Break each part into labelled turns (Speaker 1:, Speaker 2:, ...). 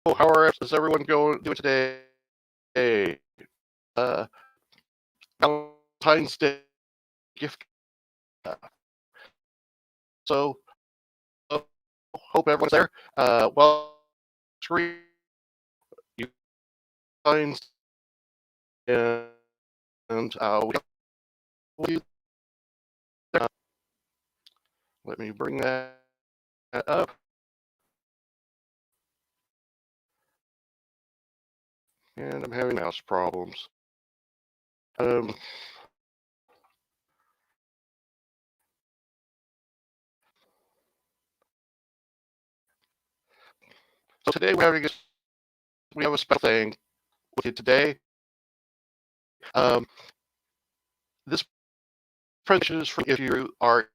Speaker 1: is everyone doing today? Uh, Valentine's Day gift. So, hope everyone's there. Well, screen you finds and let me bring that up. And I'm having mouse problems. So today we have a special thing with you today. This presentation is for if you are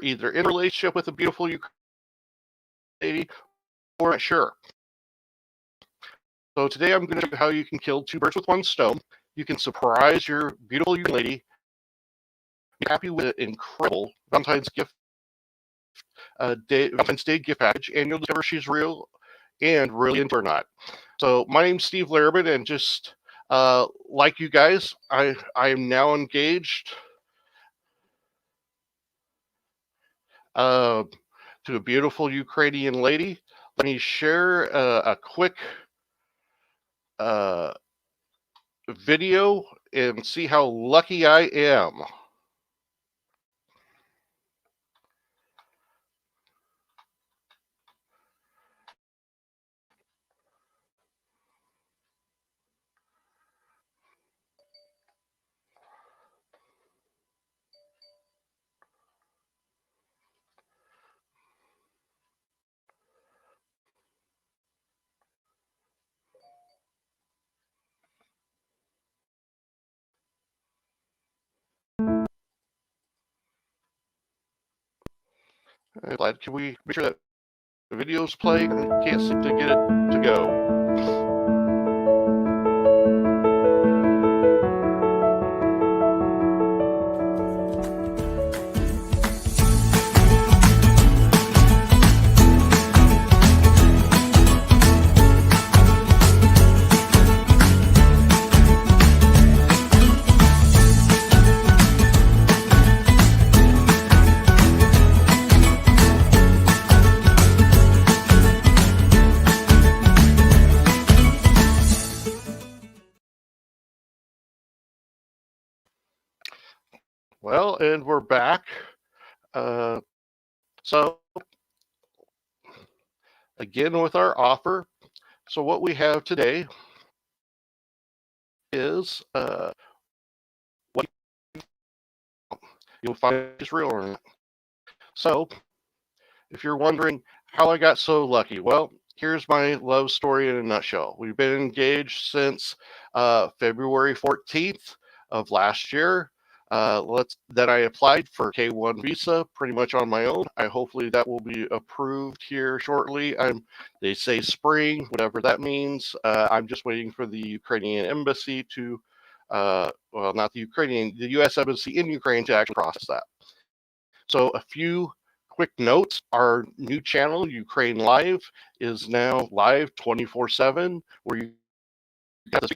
Speaker 1: either in a relationship with a beautiful Ukrainian lady or not sure. So today I'm going to show you how you can kill two birds with one stone. You can surprise your beautiful Ukrainian lady, be happy with an incredible Valentine's Day gift package, and you'll discover she's real and really into or not. So my name's Steve Larrabin, and just like you guys, I am now engaged to a beautiful Ukrainian lady. Let me share a quick video and see how lucky I am. Glad. Can we make sure that the video's playing? I can't seem to get it to go. Well, and we're back. So, again with our offer. So what we have today is what you'll find is real or not. So, if you're wondering how I got so lucky, well, here's my love story in a nutshell. We've been engaged since February 14th of last year. That I applied for K1 visa pretty much on my own. Hopefully that will be approved here shortly. They say spring, whatever that means. I'm just waiting for the Ukrainian embassy to, well, not the Ukrainian, the U.S. embassy in Ukraine to actually process that. So a few quick notes. Our new channel, Ukraine Live, is now live 24/7, where you got this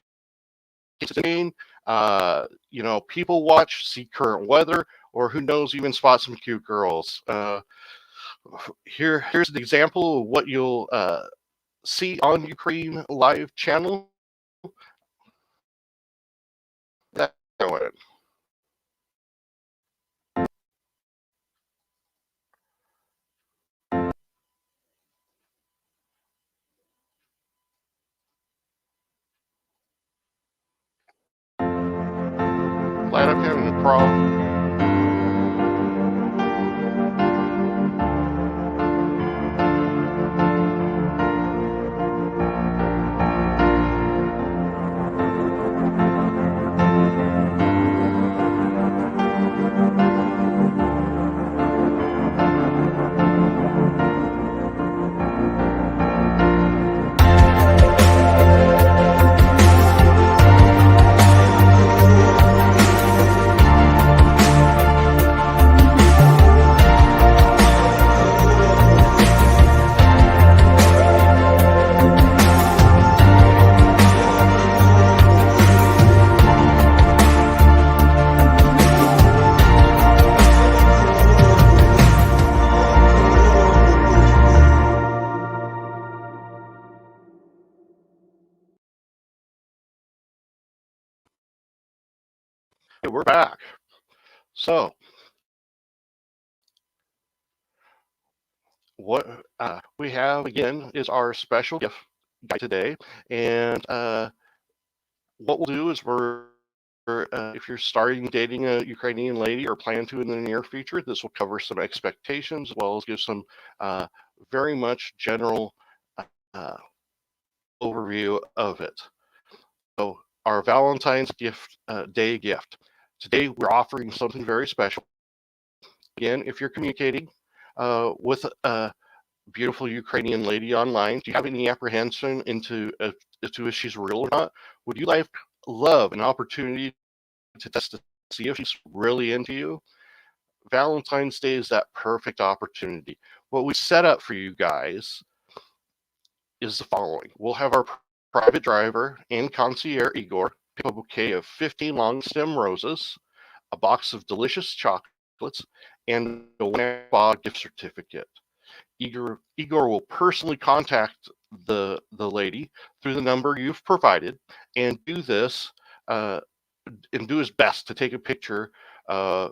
Speaker 1: people watch, see current weather, or who knows, even spot some cute girls. Here's an example of what you'll see on Ukraine Live channel. That one. Glad I'm having a problem. Hey, we're back. So, what we have again is our special gift guide today. And what we'll do is if you're starting dating a Ukrainian lady or plan to in the near future, this will cover some expectations as well as give some uh, very much general uh, overview of it. So, our Valentine's gift day gift. Today, we're offering something very special. Again, if you're communicating with a beautiful Ukrainian lady online, do you have any apprehension into if she's real or not? Would you love an opportunity to test to see if she's really into you? Valentine's Day is that perfect opportunity. What we set up for you guys is the following. We'll have our private driver and concierge Igor pick up a bouquet of 15 long stem roses, a box of delicious chocolates, and a spa gift certificate. Igor will personally contact the lady through the number you've provided and do this uh, and do his best to take a picture uh,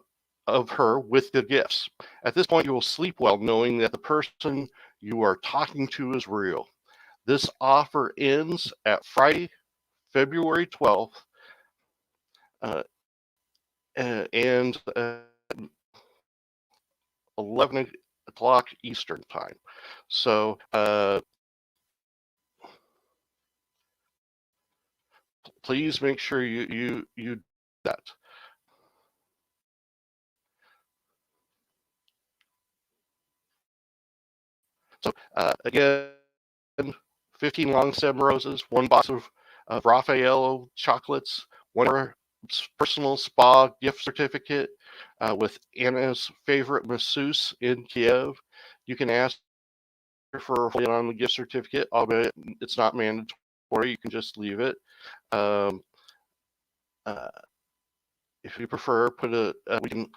Speaker 1: of her with the gifts. At this point, you will sleep well knowing that the person you are talking to is real. This offer ends at Friday, February 12th, uh, and 11 o'clock Eastern time. So please make sure you do that. So again, 15 long stem roses, one box of Raffaello chocolates, one personal spa gift certificate with Anna's favorite masseuse in Kiev. You can ask for on the gift certificate, albeit it's not mandatory. You can just leave it. Um, uh, if you prefer, we can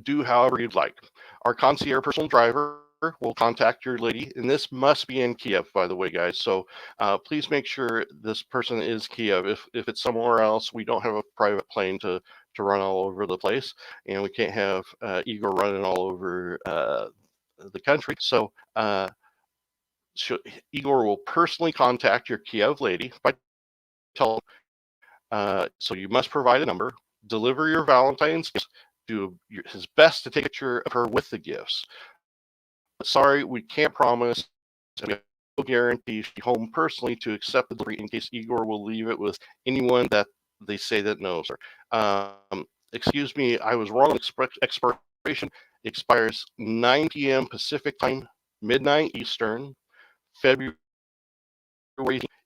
Speaker 1: do however you'd like. Our concierge personal driver will contact your lady, and this must be in Kiev, by the way, guys. So please make sure this person is Kiev. If it's somewhere else, we don't have a private plane to run all over the place, and we can't have Igor running all over the country. So Igor will personally contact your Kiev lady by telephone. So you must provide a number, deliver your Valentine's gifts, do his best to take a picture of her with the gifts. But sorry, we can't promise and we have no guarantee she'll be home personally to accept the delivery in case Igor will leave it with anyone that they say that knows her. Excuse me, I was wrong. Expiration expires 9 p.m. Pacific time, midnight Eastern, February.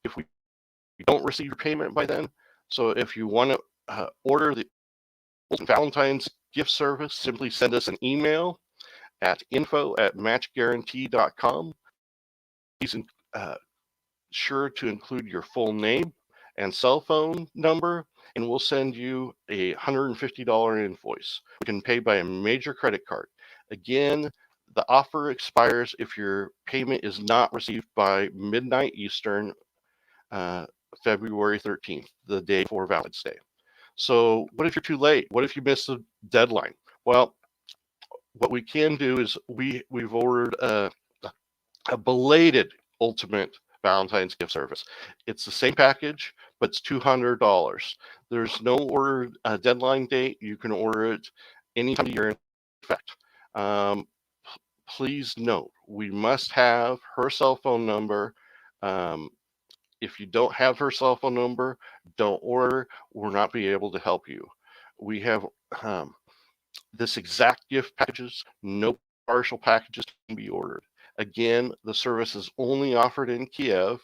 Speaker 1: If we don't receive your payment by then, so if you want to order the Valentine's gift service, simply send us an email at info@matchguaranty.com. Please sure to include your full name and cell phone number, and we'll send you a $150 invoice. You can pay by a major credit card. Again, the offer expires if your payment is not received by midnight Eastern, February 13th, the day before Valentine's Day. So what if you're too late? What if you miss the deadline? Well, what we can do is we've ordered a belated ultimate Valentine's gift service. It's the same package, but it's $200. There's no order deadline date. You can order it anytime of year. In fact, please note we must have her cell phone number. If you don't have her cell phone number, don't order. We'll not be able to help you. We have this exact gift packages. No partial packages can be ordered. Again, the service is only offered in Kiev,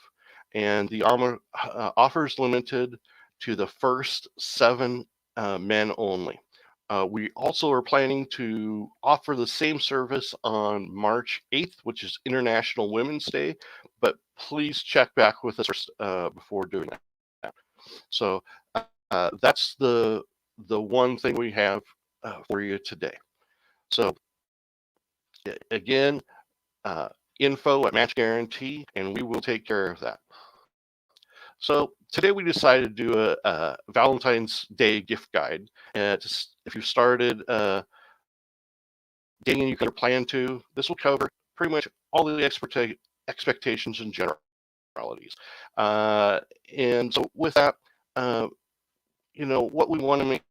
Speaker 1: and the offer is limited to the first 7 men only. We also are planning to offer the same service on March 8th, which is International Women's Day, but please check back with us before doing that. So that's the one thing we have for you today. So again, info at Match Guarantee, and we will take care of that. So today we decided to do a Valentine's Day gift guide. And if you've started dating and you can plan to, this will cover pretty much all the expectations and generalities. Uh, and so with that, uh, what we want to make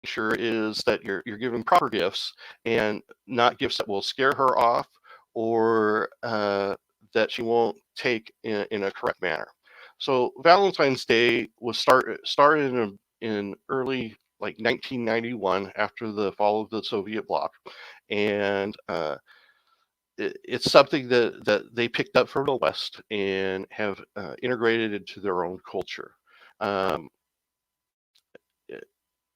Speaker 1: sure is that you're giving proper gifts and not gifts that will scare her off or that she won't take in a correct manner. So Valentine's Day was started in early like 1991 after the fall of the Soviet bloc, and it's something that they picked up from the West and have integrated into their own culture. Um,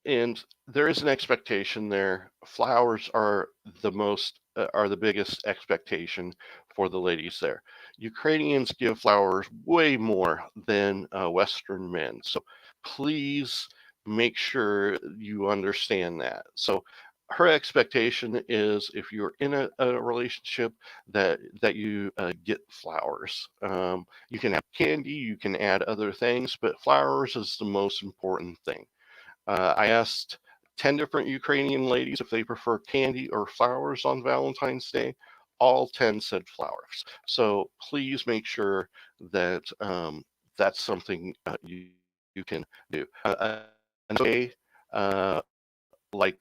Speaker 1: and there is an expectation there. Flowers are the biggest expectation for the ladies there. Ukrainians give flowers way more than Western men, so please make sure you understand that. So her expectation is if you're in a relationship that you get flowers. You can have candy, you can add other things, but flowers is the most important thing. I asked 10 different Ukrainian ladies if they prefer candy or flowers on Valentine's Day. All 10 said flowers. So please make sure that that's something you can do. Another way, uh, like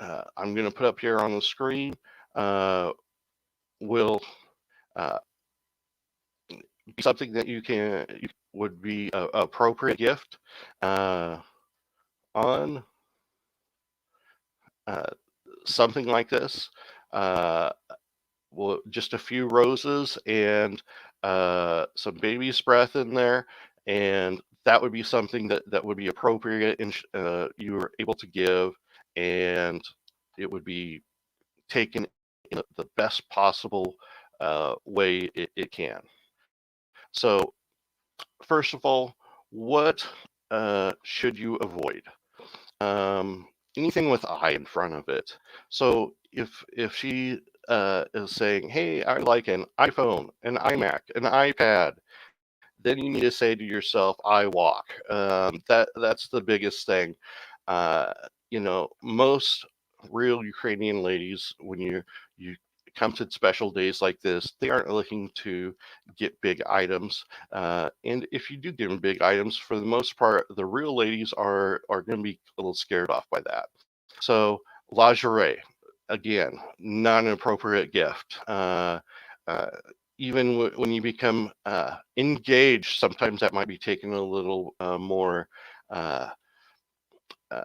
Speaker 1: I'm going to put up here on the screen, uh, will uh, be something that you would be a appropriate gift uh, on uh, something like this. Uh, well, just a few roses and some baby's breath in there, and that would be something that would be appropriate and you were able to give, and it would be taken in the best possible way it can. So, first of all, what should you avoid? Anything with I in front of it. So if she is saying, "Hey, I like an iPhone, an iMac, an iPad," then you need to say to yourself, "I walk." That's the biggest thing. Uh, most real Ukrainian ladies, when you come to special days like this, they aren't looking to get big items. And if you do give them big items, for the most part, the real ladies are going to be a little scared off by that. So lingerie, again, not an appropriate gift. Uh, Even when you become engaged, sometimes that might be taken a little more uh, uh,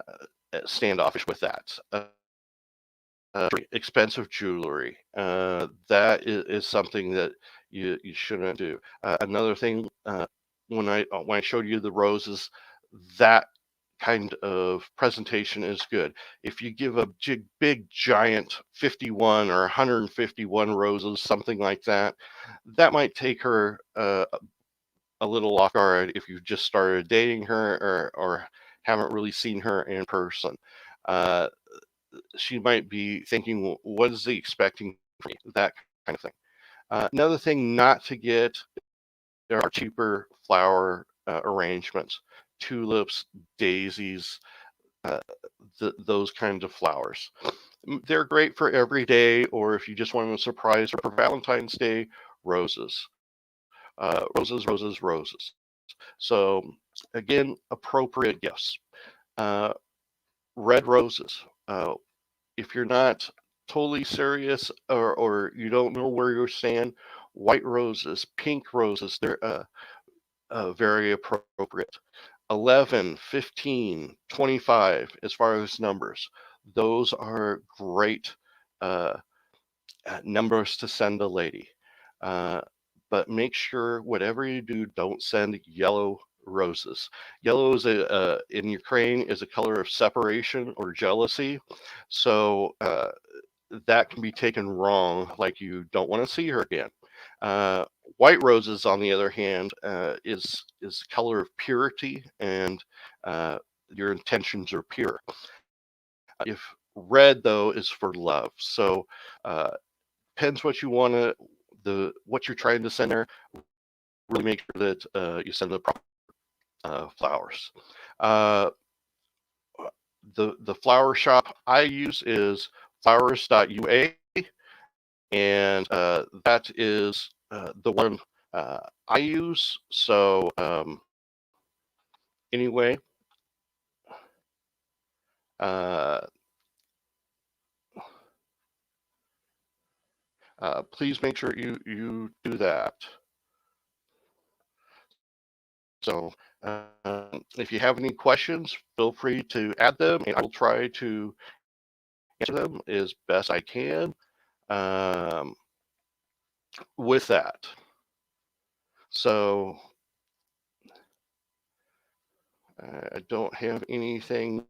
Speaker 1: standoffish with that. Expensive jewelry, that is something that you shouldn't do. Another thing, when I showed you the roses, that kind of presentation is good. If you give a big giant 51 or 151 roses, something like that, that might take her a little off guard if you've just started dating her or haven't really seen her in person. Uh, she might be thinking, what is he expecting from me? That kind of thing. Another thing not to get, there are cheaper flower arrangements, tulips, daisies, uh, those kinds of flowers. They're great for every day, or if you just want a surprise for Valentine's Day, roses. Roses, roses, roses. So, again, appropriate gifts. Uh, Red roses. If you're not totally serious or you don't know where you stand, white roses, pink roses, they're very appropriate. 11, 15, 25, as far as numbers, those are great uh, numbers to send a lady. Uh, but make sure whatever you do, don't send yellow roses. Yellow is in Ukraine is a color of separation or jealousy. So that can be taken wrong, like you don't want to see her again. Uh, White roses, on the other hand, is color of purity, and uh, your intentions are pure. If red though is for love, so uh, depends what you want to what you're trying to send there. Really make sure that you send the proper. flowers. Uh, the flower shop I use is flowers.ua, and that is the one I use. So anyway, uh, please make sure you do that. So if you have any questions, feel free to add them, and I will try to answer them as best I can um, with that. So I don't have anything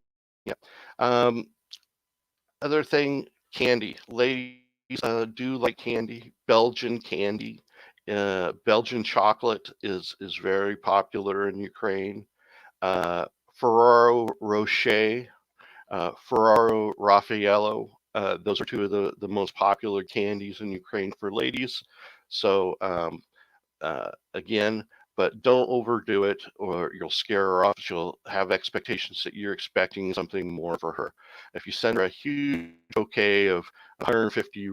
Speaker 1: yet. Other thing, candy. Ladies do like candy. Belgian candy. Belgian chocolate is very popular in Ukraine. Ferraro Rocher, Ferraro Raffaello. Those are two of the most popular candies in Ukraine for ladies. So again, but don't overdo it or you'll scare her off. She'll have expectations that you're expecting something more for her. If you send her a huge bouquet of 150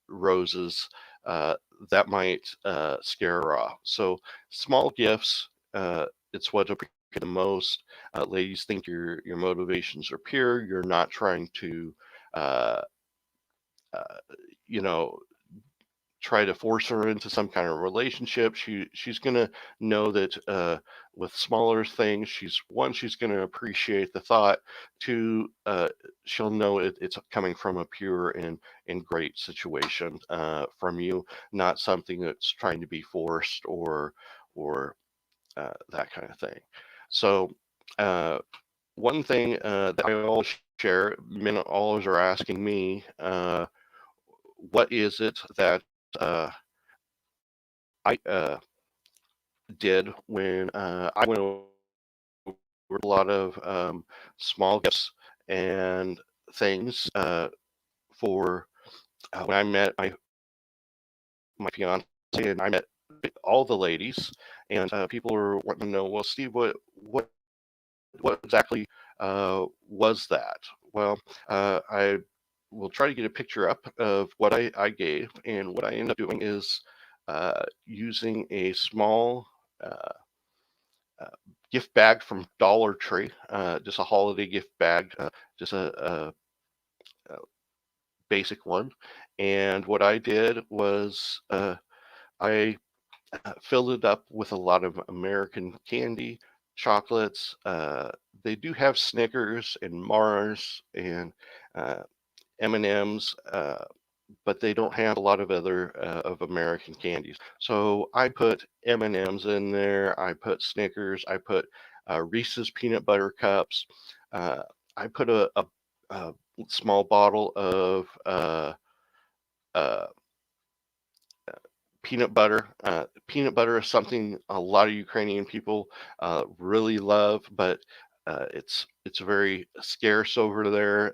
Speaker 1: roses, uh, that might scare her off. So small gifts, it's what appreciate the most. Ladies think your motivations are pure. You're not trying to, uh, uh, you know, try to force her into some kind of relationship. She's gonna know that with smaller things, she's gonna appreciate the thought. Two, she'll know it's coming from a pure and great situation from you, not something that's trying to be forced or that kind of thing. So. One thing that I always share, men always are asking me, what is it that I did when I went over a lot of small gifts and things for when I met my fiance and I met all the ladies, and people were wanting to know, well, Steve, what exactly was that? Well, I will try to get a picture up of what I gave, and what I end up doing is using a small uh, uh, gift bag from Dollar Tree, just a holiday gift bag, just a basic one. And what I did was I filled it up with a lot of American candy, chocolates. They do have Snickers and Mars and uh, M&Ms, but they don't have a lot of other of American candies. So I put M&Ms in there. I put Snickers. I put Reese's peanut butter cups. Uh, I put a small bottle of uh, peanut butter. Peanut butter is something a lot of Ukrainian people really love, but it's very scarce over there.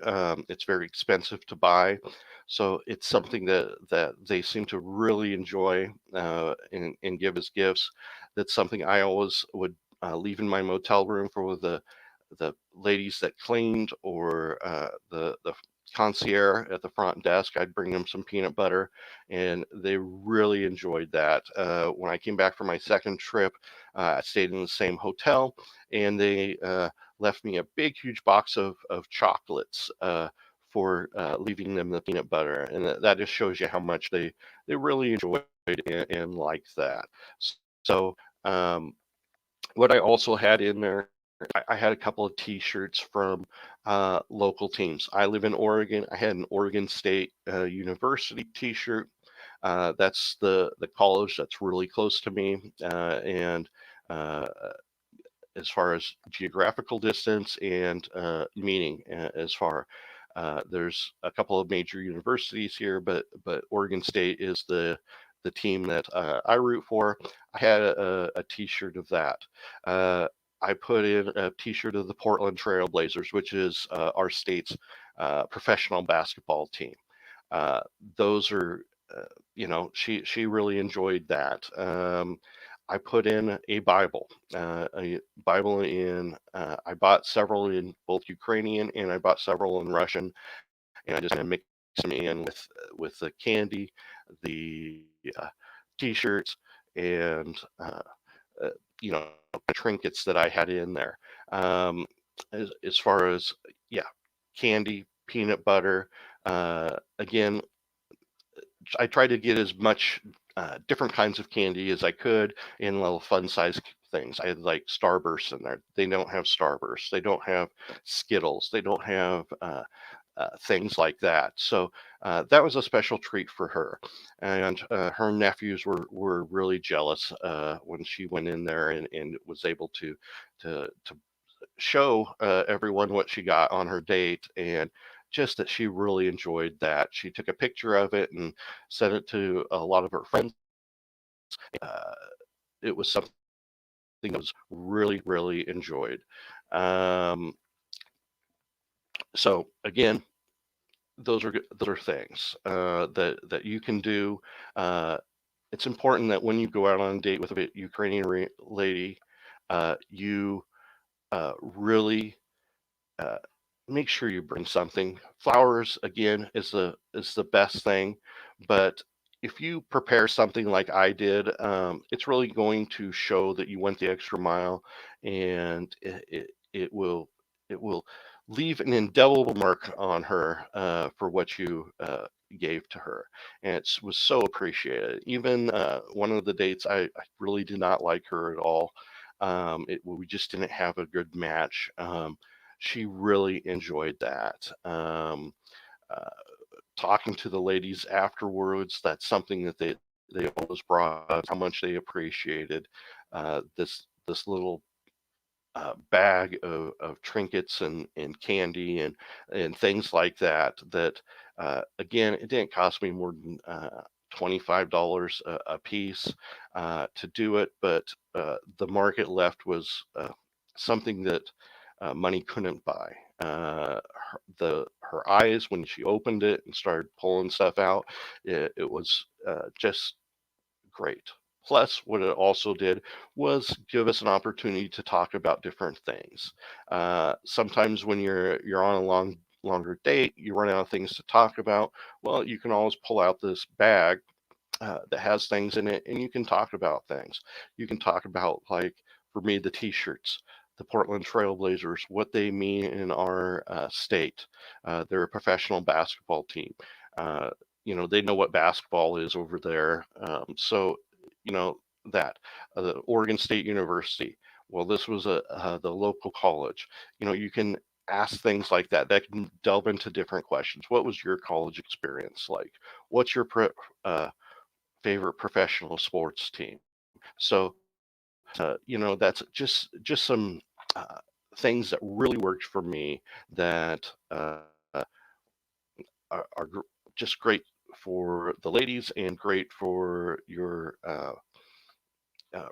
Speaker 1: It's very expensive to buy, so it's something that they seem to really enjoy and give as gifts. That's something I always would leave in my motel room for the ladies that cleaned or the concierge at the front desk. I'd bring them some peanut butter, and they really enjoyed that. When I came back from my second trip, I stayed in the same hotel, and they left me a big, huge box of chocolates for leaving them the peanut butter, and that just shows you how much they really enjoyed and liked that. So what I also had in there, I had a couple of T-shirts from local teams. I live in Oregon. I had an Oregon State University T-shirt. That's the college that's really close to me, and uh, as far as geographical distance and meaning, as far there's a couple of major universities here, but Oregon State is the team that I root for. I had a T-shirt of that. I put in a T-shirt of the Portland Trail Blazers, which is our state's professional basketball team. Uh, those are, she really enjoyed that. I put in a Bible in. I bought several in both Ukrainian and I bought several in Russian, and I just kind of mixed them in with the candy, the T-shirts, and uh, you know trinkets that I had in there. Um, as far as yeah, candy, peanut butter. Again, I tried to get as much different kinds of candy as I could in little fun size things. I had like Starbursts in there. They don't have Starbursts. They don't have Skittles. They don't have things like that. So that was a special treat for her, and her nephews were really jealous when she went in there and was able to show everyone what she got on her date, and just that she really enjoyed that. She took a picture of it and sent it to a lot of her friends. Uh, it was something that was really enjoyed. Um, so again, those are things that you can do. Uh, it's important that when you go out on a date with a Ukrainian lady, you really uh, make sure you bring something. Flowers again is the best thing, but if you prepare something like I did, it's really going to show that you went the extra mile, and it will leave an indelible mark on her for what you gave to her, and it was so appreciated. Even one of the dates, I really did not like her at all. We just didn't have a good match. She really enjoyed that. Uh, Talking to the ladies afterwards, that's something that they always brought up, how much they appreciated this little bag of trinkets and candy and things like that. That again, it didn't cost me more than $25 a piece to do it, but the market left was something that money couldn't buy. Her eyes when she opened it and started pulling stuff out, it was just great. Plus, what it also did was give us an opportunity to talk about different things. Sometimes when you're on a longer date, you run out of things to talk about. Well, you can always pull out this bag that has things in it, and you can talk about things. You can talk about, like, for me, the T-shirts, the Portland Trailblazers, what they mean in our state. They're a professional basketball team. Uh, they know what basketball is over there. So, you know, that the Oregon State University. Well, this was the local college. You can ask things like that. That can delve into different questions. What was your college experience like? What's your favorite professional sports team? So, that's just some uh, things that really worked for me that are just great for the ladies and great for your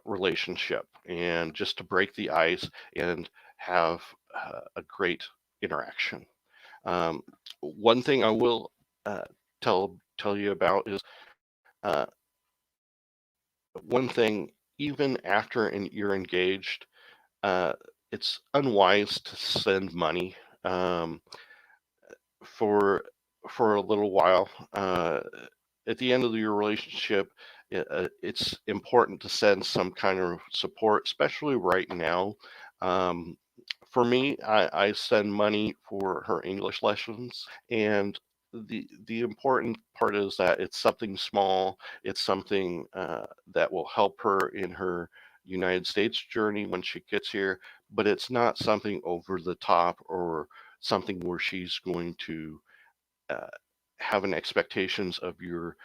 Speaker 1: relationship, and just to break the ice and have a great interaction. Um, One thing I will uh, tell you about is uh, one thing, even after you're engaged, uh, it's unwise to send money um, for a little while. At the end of your relationship, it's important to send some kind of support, especially right now. Um, for me, I send money for her English lessons, and the important part is that it's something small. It's something that will help her in her United States journey when she gets here, but it's not something over the top or something where she's going to uh, have an expectations of you're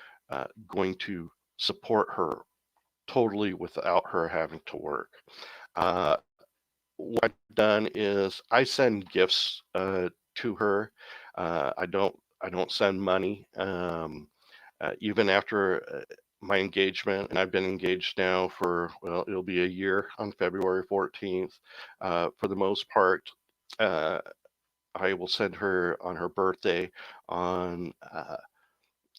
Speaker 1: going to support her totally without her having to work. Uh, what I've done is I send gifts to her. I don't send money. Even after my engagement, and I've been engaged now for, well, it'll be a year on February 14th. For the most part, uh, I will send her on her birthday, on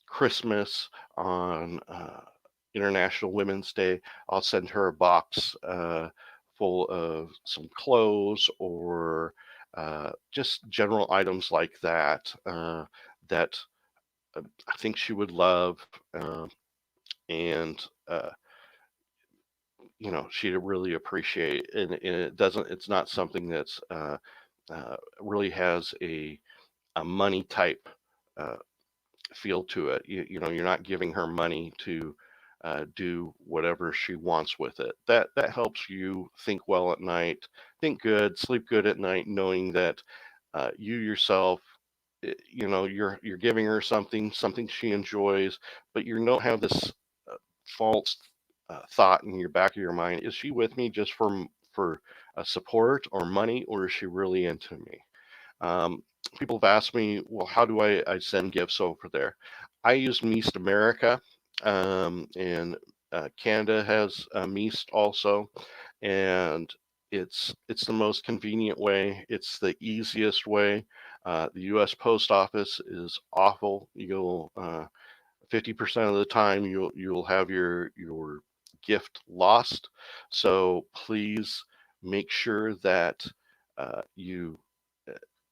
Speaker 1: Christmas, on International Women's Day, I'll send her a box full of some clothes or just general items like that that I think she would love. And she'd really appreciate. And it's not something that's really has a money type uh, feel to it. You're not giving her money to do whatever she wants with it. That helps you think well at night, think good, sleep good at night, knowing that you yourself, you're giving her something she enjoys, but you don't have this false thought in your back of your mind: is she with me just for support or money, or is she really into me? Um, People have asked me, well, how do I send gifts over there? I use Meest America, and Canada has Meest also, and it's the most convenient way. It's the easiest way. The U.S. Post Office is awful. You'll 50% of the time you'll have your gift lost. So please make sure that you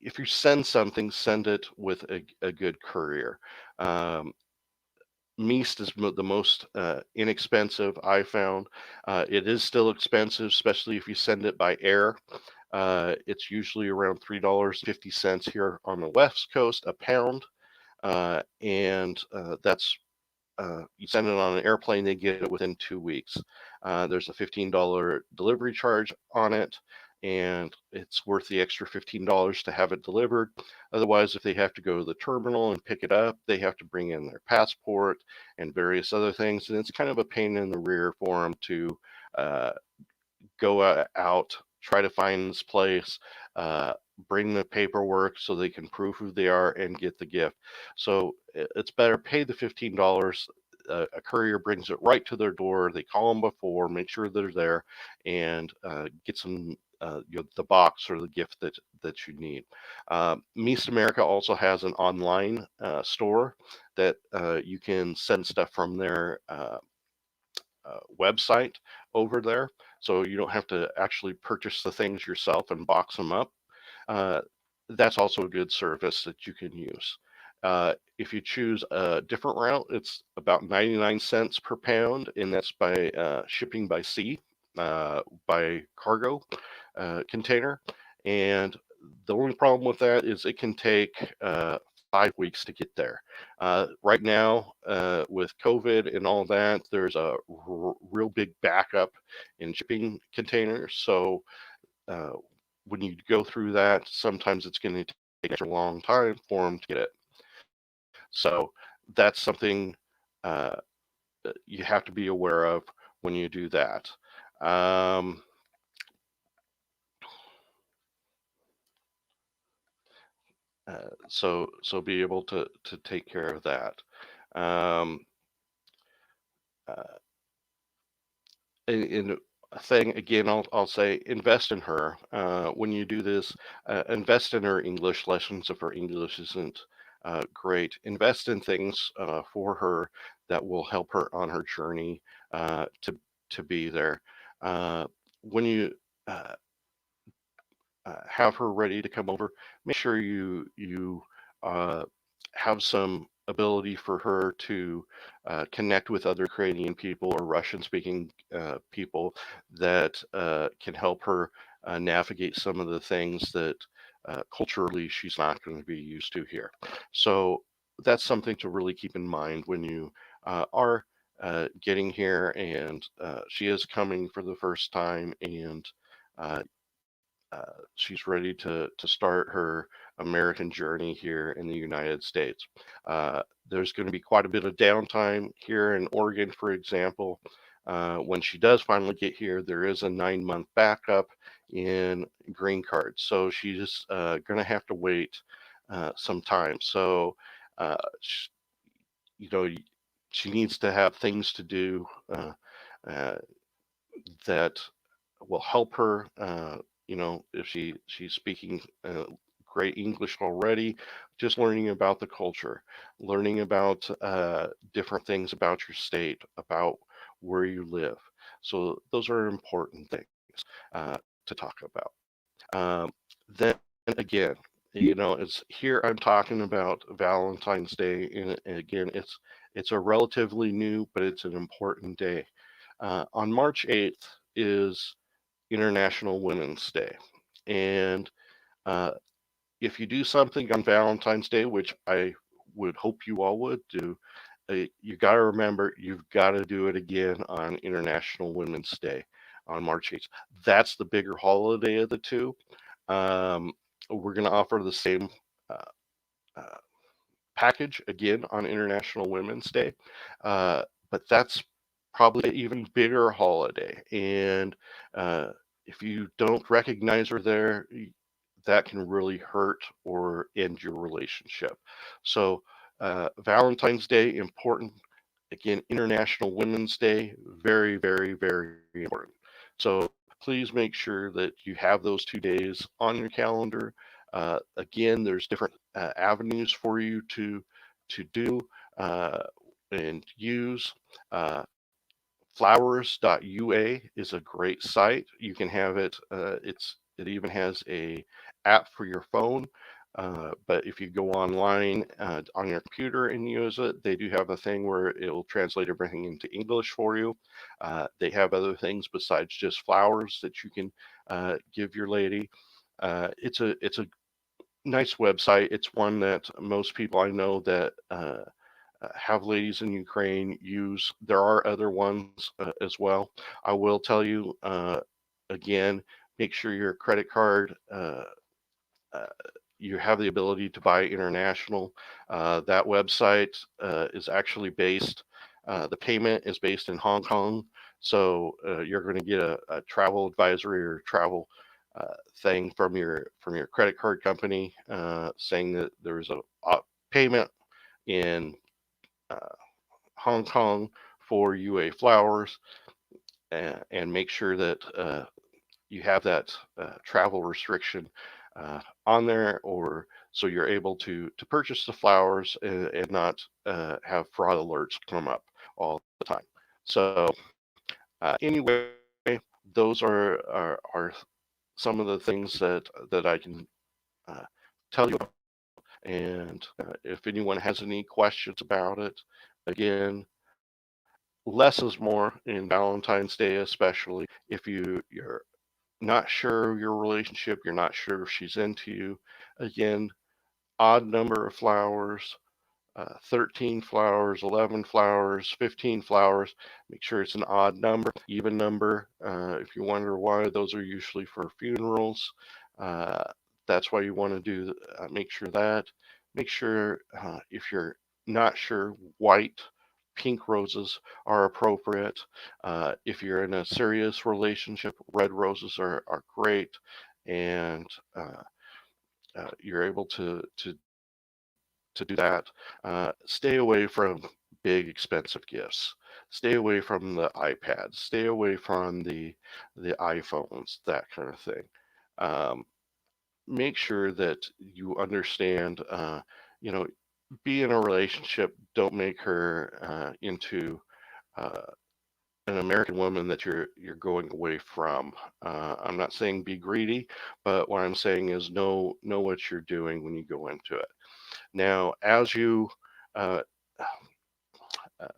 Speaker 1: if you send something, send it with a good courier. Um, Meest is the most inexpensive I found. It is still expensive, especially if you send it by air. It's usually around $3.50 here on the West Coast, a pound. And that's you send it on an airplane, they get it within 2 weeks. There's a $15 delivery charge on it, and it's worth the extra $15 to have it delivered. Otherwise, if they have to go to the terminal and pick it up, they have to bring in their passport and various other things, and it's kind of a pain in the rear for them to uh, go out, try to find this place, uh, bring the paperwork so they can prove who they are and get the gift. So it's better pay the $15. A courier brings it right to their door. They call them before, make sure they're there, and get some the box or the gift that you need. Meest America also has an online store that you can send stuff from their website over there, so you don't have to actually purchase the things yourself and box them up. Uh, that's also a good service that you can use. If you choose a different route, it's about 99 cents per pound, and that's by shipping by sea, by cargo container. And the only problem with that is it can take 5 weeks to get there. Right now, with COVID and all that, there's a real big backup in shipping containers. So uh, when you go through that, sometimes it's going to take a long time for them to get it. So that's something uh, you have to be aware of when you do that. Um, so be able to take care of that. Um, uh, and a thing again, I'll say invest in her. When you do this, invest in her English lessons if her English isn't great. Invest in things for her that will help her on her journey to be there. When you uh, have her ready to come over, make sure you uh, have some ability for her to connect with other Ukrainian people or Russian-speaking people that can help her navigate some of the things that culturally she's not going to be used to here. So that's something to really keep in mind when you are getting here, and she is coming for the first time, and uh, she's ready to start her American journey here in the United States. There's going to be quite a bit of downtime here in Oregon, for example. When she does finally get here, there is a 9-month backup in green cards, so she's going to have to wait some time. So, uh, sh you know, she needs to have things to do uh, that will help her. If she's speaking great English already, just learning about the culture, learning about different things about your state, about where you live. So those are important things to talk about. Then again, it's here I'm talking about Valentine's Day, and again, it's a relatively new, but it's an important day. On March 8th is International Women's Day, and uh, if you do something on Valentine's Day, which I would hope you all would do, you got to remember you've got to do it again on International Women's Day on March 8th. That's the bigger holiday of the two. Um, we're going to offer the same uh, uh, package again on International Women's Day, uh, but that's probably an even bigger holiday. And uh, if you don't recognize her there, that can really hurt or end your relationship. So, Valentine's Day, important. Again, International Women's Day, very, very, very important. So, please make sure that you have those 2 days on your calendar. Again, there's different avenues for you to do uh, and use. Uh, Flowers.ua is a great site. You can have it. It even has a app for your phone. But if you go online on your computer and use it, they do have a thing where it will translate everything into English for you. They have other things besides just flowers that you can give your lady. It's a nice website. It's one that most people I know that have ladies in Ukraine use. There are other ones as well. I will tell you again, make sure your credit card. Uh, you have the ability to buy international. That website is actually based. The payment is based in Hong Kong, so you're going to get a travel advisory or travel thing from your credit card company saying that there's a payment in uh, Hong Kong for UA flowers, and make sure that you have that travel restriction on there, or so you're able to purchase the flowers and not have fraud alerts come up all the time. So anyway, those are some of the things that I can uh, tell you about. And if anyone has any questions about it, again, less is more in Valentine's Day, especially if you're not sure of your relationship, you're not sure if she's into you. Again, odd number of flowers, 13 flowers, 11 flowers, 15 flowers. Make sure it's an odd number. Even number, if you wonder why, those are usually for funerals. Uh, that's why you want to do, make sure that. Make sure if you're not sure, white, pink roses are appropriate. If you're in a serious relationship, red roses are great. And you're able to do that. Stay away from big expensive gifts. Stay away from the iPads. Stay away from the iPhones, that kind of thing. Um, Make sure that you understand. You know, be in a relationship. Don't make her into uh, an American woman that you're going away from. I'm not saying be greedy, but what I'm saying is know what you're doing when you go into it. Now, as you uh, uh,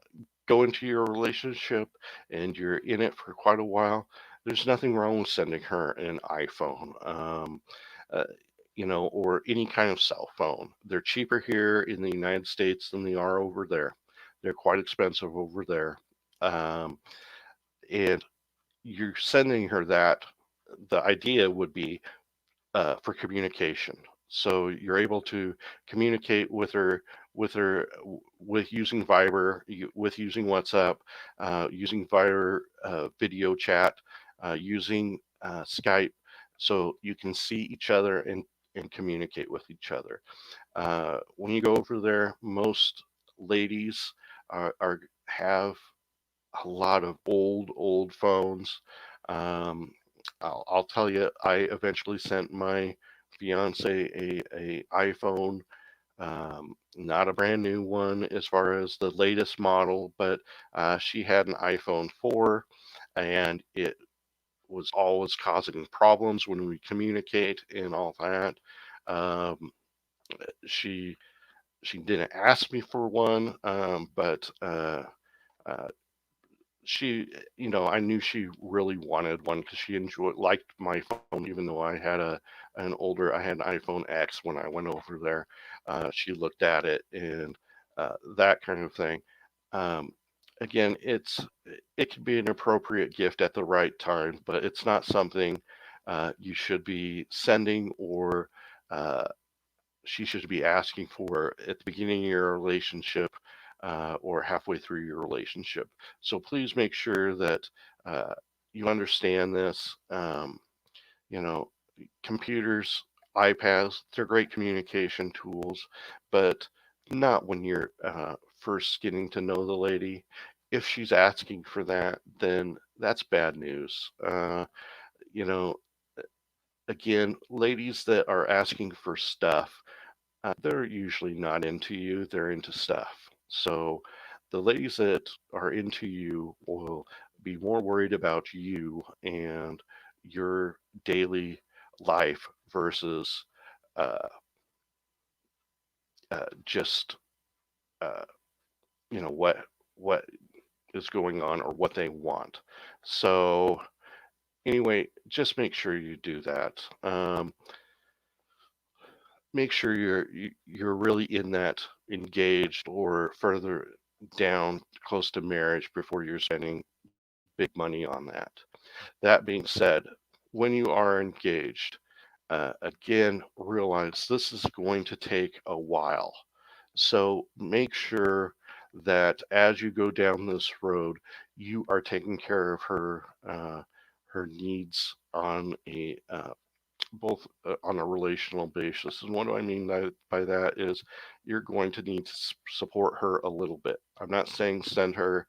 Speaker 1: go into your relationship and you're in it for quite a while, there's nothing wrong with sending her an iPhone, uh, or any kind of cell phone. They're cheaper here in the United States than they are over there. They're quite expensive over there. Um, and you're sending her that. The idea would be for communication. So you're able to communicate with using Viber, with using WhatsApp, using Viber video chat, using Skype, so you can see each other and communicate with each other. When you go over there, most ladies have a lot of old phones. Um, I'll tell you, I eventually sent my fiance a iPhone not a brand new one as far as the latest model, but she had an iPhone 4, and it was always causing problems when we communicate and all that. Um, she she didn't ask me for one, but uh, she, I knew she really wanted one because she liked my phone, even though I had an iPhone X when I went over there. She looked at it and that kind of thing. Um, Again, it can be an appropriate gift at the right time, but it's not something you should be sending or uh, she should be asking for at the beginning of your relationship or halfway through your relationship. So please make sure that uh, you understand this. You know, computers, iPads, they're great communication tools, but not when you're first getting to know the lady. If she's asking for that, then that's bad news. You know, again, ladies that are asking for stuff, they're usually not into you, they're into stuff. So the ladies that are into you will be more worried about you and your daily life versus uh, just uh, what is going on or what they want. So anyway, just make sure you do that. Make sure you're really in that engaged or further down close to marriage before you're spending big money on that. That being said, when you are engaged, again, realize this is going to take a while. So make sure that as you go down this road, you are taking care of her needs on a both on a relational basis. And what do I mean by that is you're going to need to support her a little bit. I'm not saying send her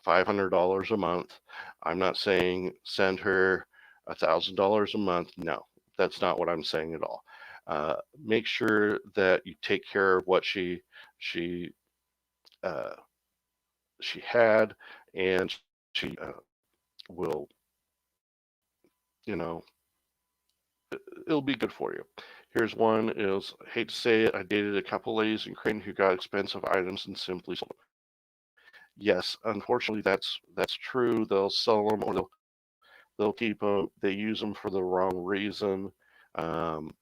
Speaker 1: $500 a month. I'm not saying send her $1,000 a month. No, that's not what I'm saying at all. Make sure that you take care of what she uh, she had, and she will, you know, it'll be good for you. Here's one is, I hate to say it, I dated a couple ladies in Ukraine who got expensive items and simply sold them. Yes, unfortunately, that's true. They'll sell them or they'll keep them. They use them for the wrong reason. Um,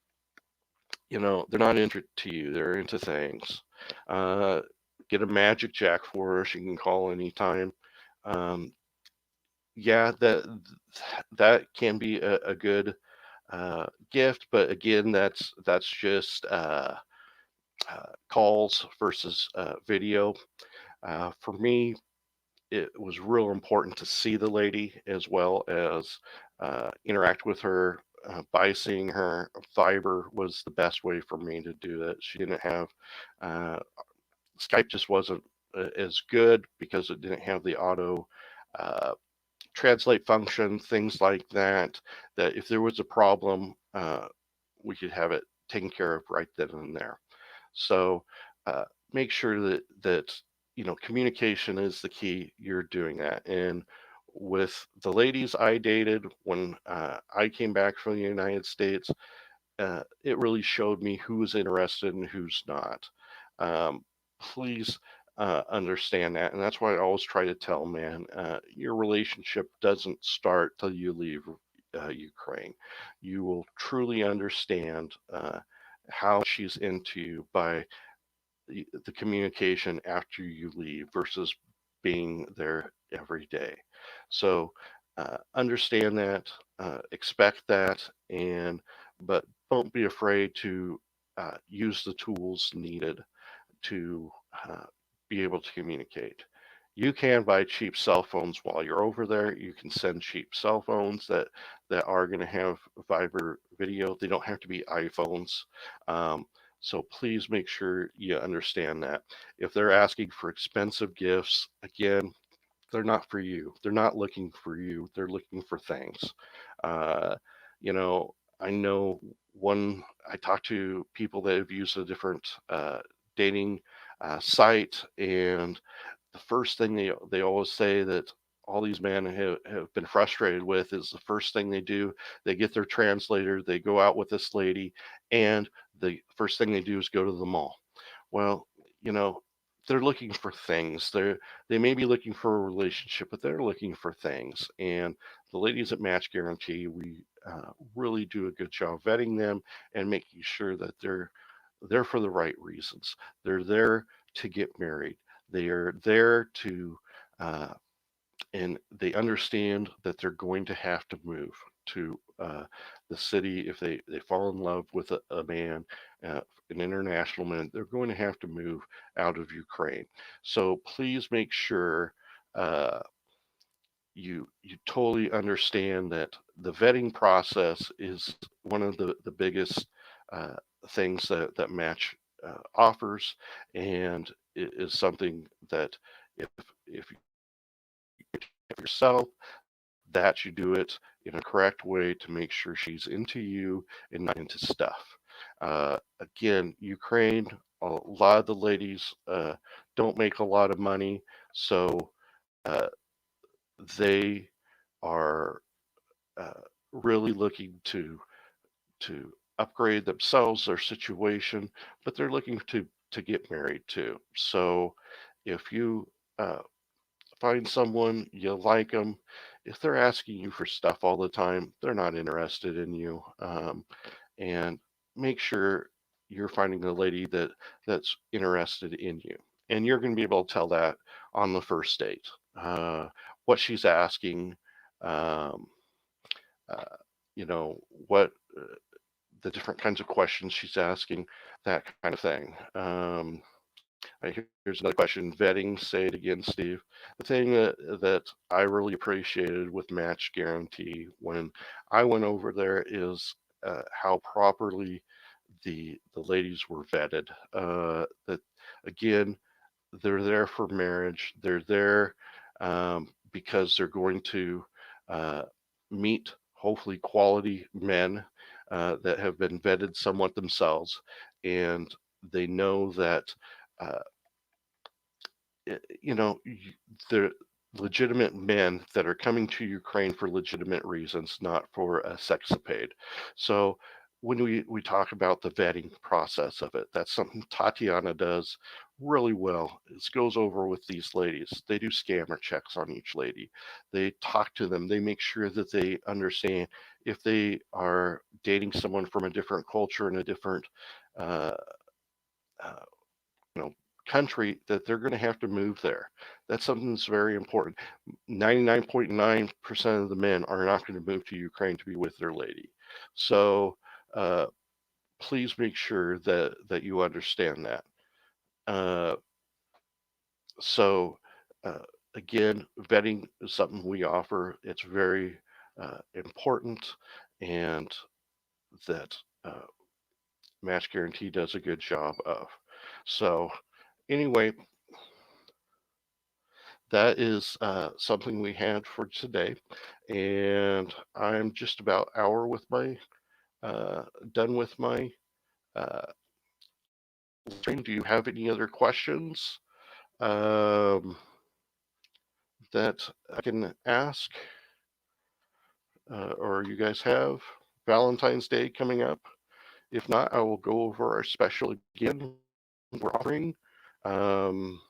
Speaker 1: they're not into you. They're into things. Uh, get a magic jack for her. She can call anytime. Um, yeah, that can be a good gift, but again, that's just calls versus video. For me, it was real important to see the lady as well as interact with her. By seeing her, Fiber was the best way for me to do that. She didn't have uh, Skype just wasn't as good because it didn't have the auto uh, translate function, things like that. That if there was a problem, we could have it taken care of right then and there. So uh, make sure that communication is the key. You're doing that, and with the ladies I dated when I came back from the United States, it really showed me who's interested and who's not. Please understand that, and that's why I always try to tell man, your relationship doesn't start till you leave Ukraine. You will truly understand how she's into you by the communication after you leave versus being there every day. So understand that, expect that, but don't be afraid to use the tools needed to uh, be able to communicate. You can buy cheap cell phones while you're over there. You can send cheap cell phones that are going to have Viber video. They don't have to be iPhones. Um, so please make sure you understand that. If they're asking for expensive gifts, again, they're not for you. They're not looking for you. They're looking for things. Uh, I know I talk to people that have used a different dating site, and the first thing they always say that all these men have been frustrated with is the first thing they do, they get their translator, they go out with this lady, and the first thing they do is go to the mall. Well, you know, they're looking for things. They may be looking for a relationship, but they're looking for things. And the ladies at Match Guarantee, we really do a good job vetting them and making sure that they're there for the right reasons. They're there to get married. They are there to, uh, and they understand that they're going to have to move to the city if they fall in love with a man, an international man. They're going to have to move out of Ukraine. So please make sure you totally understand that the vetting process is one of the biggest uh, things that Match offers, and it is something that if you have yourself, that you do it in a correct way to make sure she's into you and not into stuff. Again, Ukraine, a lot of the ladies don't make a lot of money, so uh, they are uh, really looking to upgrade themselves, their situation, but they're looking to get married too. So if you find someone you like them, if they're asking you for stuff all the time, they're not interested in you. And make sure you're finding a lady that's interested in you, and you're going to be able to tell that on the first date. What she's asking, um, uh, what the different kinds of questions she's asking, that kind of thing. Here's another question. Vetting, say it again, Steve. The thing that I really appreciated with Match Guarantee when I went over there is how properly the ladies were vetted. That again, they're there for marriage. They're there because they're going to uh, meet hopefully quality men that have been vetted somewhat themselves, and they know that uh, the legitimate men that are coming to Ukraine for legitimate reasons, not for a sexapade. So when we talk about the vetting process of it, that's something Tatiana does really well. It goes over with these ladies. They do scammer checks on each lady. They talk to them. They make sure that they understand if they are dating someone from a different culture and a different uh, uh, you know country, that they're going to have to move there. That's something that's very important. 99.9% of the men are not going to move to Ukraine to be with their lady. So uh, please make sure that you understand that. uh, so uh, again, vetting is something we offer. It's very important, and that Match Guarantee does a good job of. So anyway, that is something we had for today, and I'm just about hour with my uh, done with my uh, stream. Do you have any other questions um, that I can ask, or you guys have? Valentine's Day coming up. If not, I will go over our special again. We're offering. Um,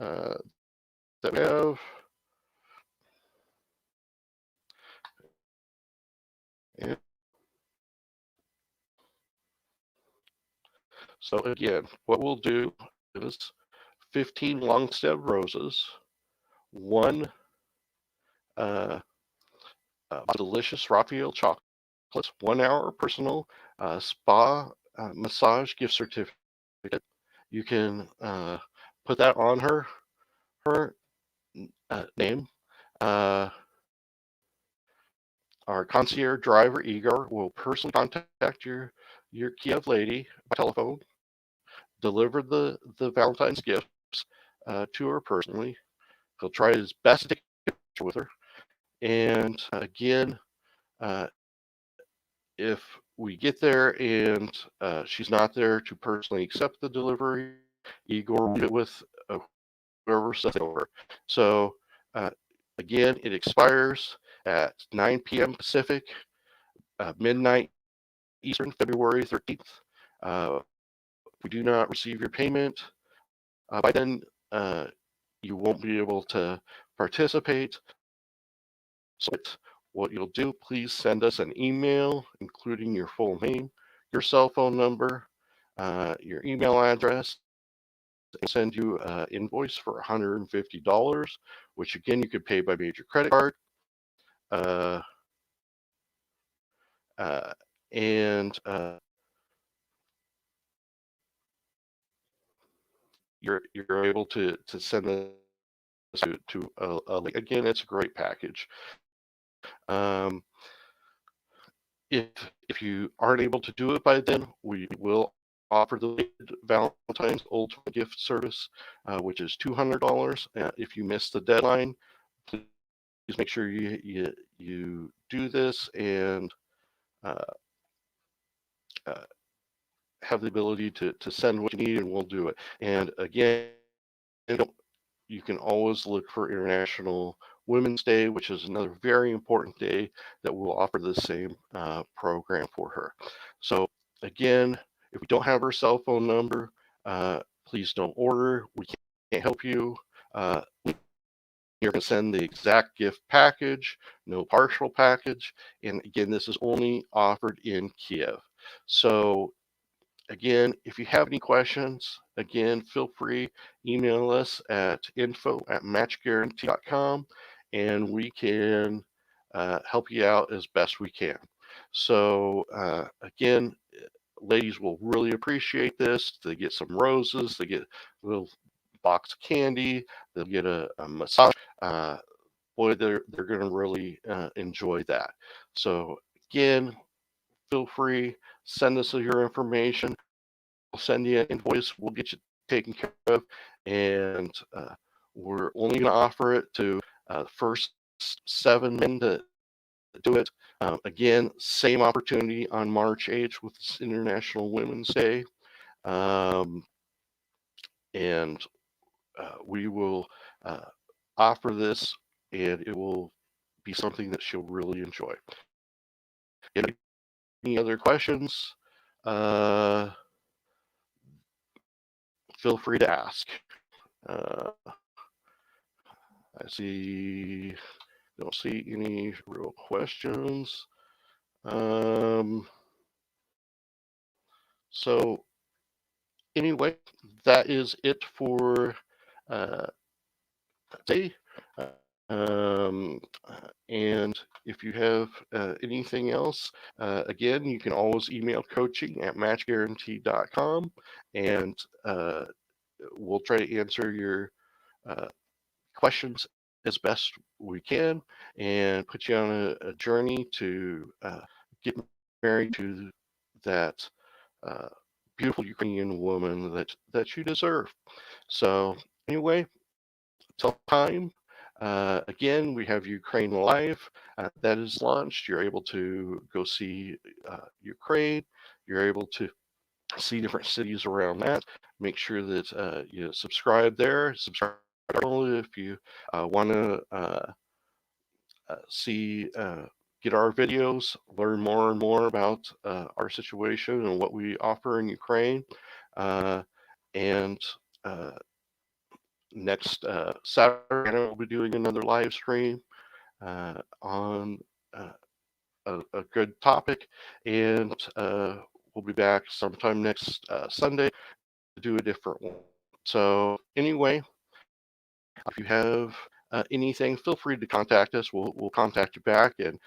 Speaker 1: uh, that we have. And so again, what we'll do is 15 long stem roses, one uh, delicious Raphael chocolates, 1 hour personal spa massage gift certificate. You can put that on her name. Uh, our concierge driver Igor will personally contact your Kiev lady by telephone, deliver the Valentine's gifts to her personally. He'll try his best to take a picture with her. And again, uh, if we get there and she's not there to personally accept the delivery, Igor will meet with whoever sent it over. So uh, again, it expires at 9 p.m. Pacific, midnight Eastern, February 13th. If we do not receive your payment by then, you won't be able to participate. So what you'll do, please send us an email, including your full name, your cell phone number, your email address, and send you an invoice for $150, which again, you could pay by major credit card. Uh, and you're able to send this to a link. Again, it's a great package. Um, if you aren't able to do it by then, we will offer the Valentine's Ultimate Gift Service, which is $200. If you miss the deadline, please make sure you do this and have the ability to send what you need, and we'll do it. And again, you can always look for International Women's Day, which is another very important day that we'll offer the same program for her. So again, if we don't have her cell phone number, please don't order. We can't help you. You're going to send the exact gift package, no partial package. And again, this is only offered in Kiev. So again, if you have any questions, again, feel free, email us at info@matchguaranty.com, and we can help you out as best we can. So again, ladies will really appreciate this. They get some roses, they get a little box of candy, they'll get a massage. Boy, they're going to really enjoy that. So again, feel free, send us your information. We'll send you an invoice. We'll get you taken care of, and we're only going to offer it to the first 7 men to do it. Again, same opportunity on March 8th with this International Women's Day, and we will offer this, and it will be something that she'll really enjoy. Any other questions? Feel free to ask. I don't see any real questions. So anyway, that is it for today. And if you have anything else, again, you can always email coaching@matchguaranty.com, and we'll try to answer your questions as best we can and put you on a journey to get married to that beautiful Ukrainian woman that you deserve. So anyway, till time. Again, we have Ukraine Live that is launched. You're able to go see Ukraine. You're able to see different cities around that. Make sure that you subscribe there. Subscribe if you want to get our videos, learn more and more about our situation and what we offer in Ukraine. And next Saturday, we'll be doing another live stream on a good topic, and we'll be back sometime next Sunday to do a different one. So anyway, if you have anything, feel free to contact us. We'll contact you back and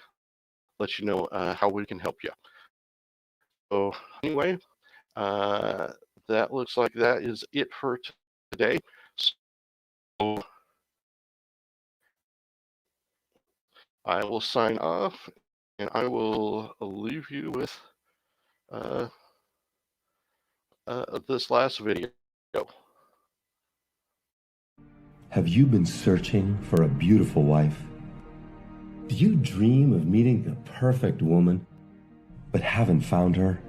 Speaker 1: let you know how we can help you. So anyway, that looks like that is it for today. So I will sign off, and I will leave you with this last video.
Speaker 2: Have you been searching for a beautiful wife? Do you dream of meeting the perfect woman? but haven't found her?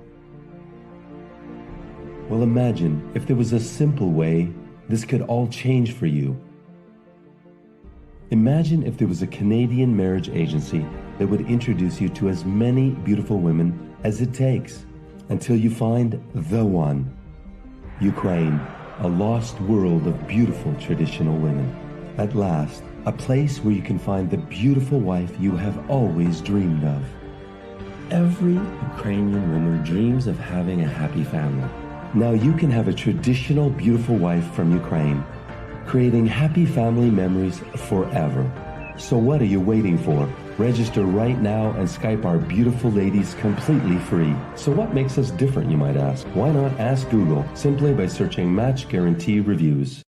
Speaker 2: Well, imagine if there was a simple way this could all change for you. Imagine if there was a Canadian marriage agency that would introduce you to as many beautiful women as it takes until you find the one. Ukraine, a lost world of beautiful traditional women. At last, a place where you can find the beautiful wife you have always dreamed of. Every Ukrainian woman dreams of having a happy family. Now you can have a traditional beautiful wife from Ukraine, creating happy family memories forever. So what are you waiting for? Register right now and Skype our beautiful ladies completely free. So what makes us different, you might ask? Why not ask Google simply by searching Match Guarantee Reviews?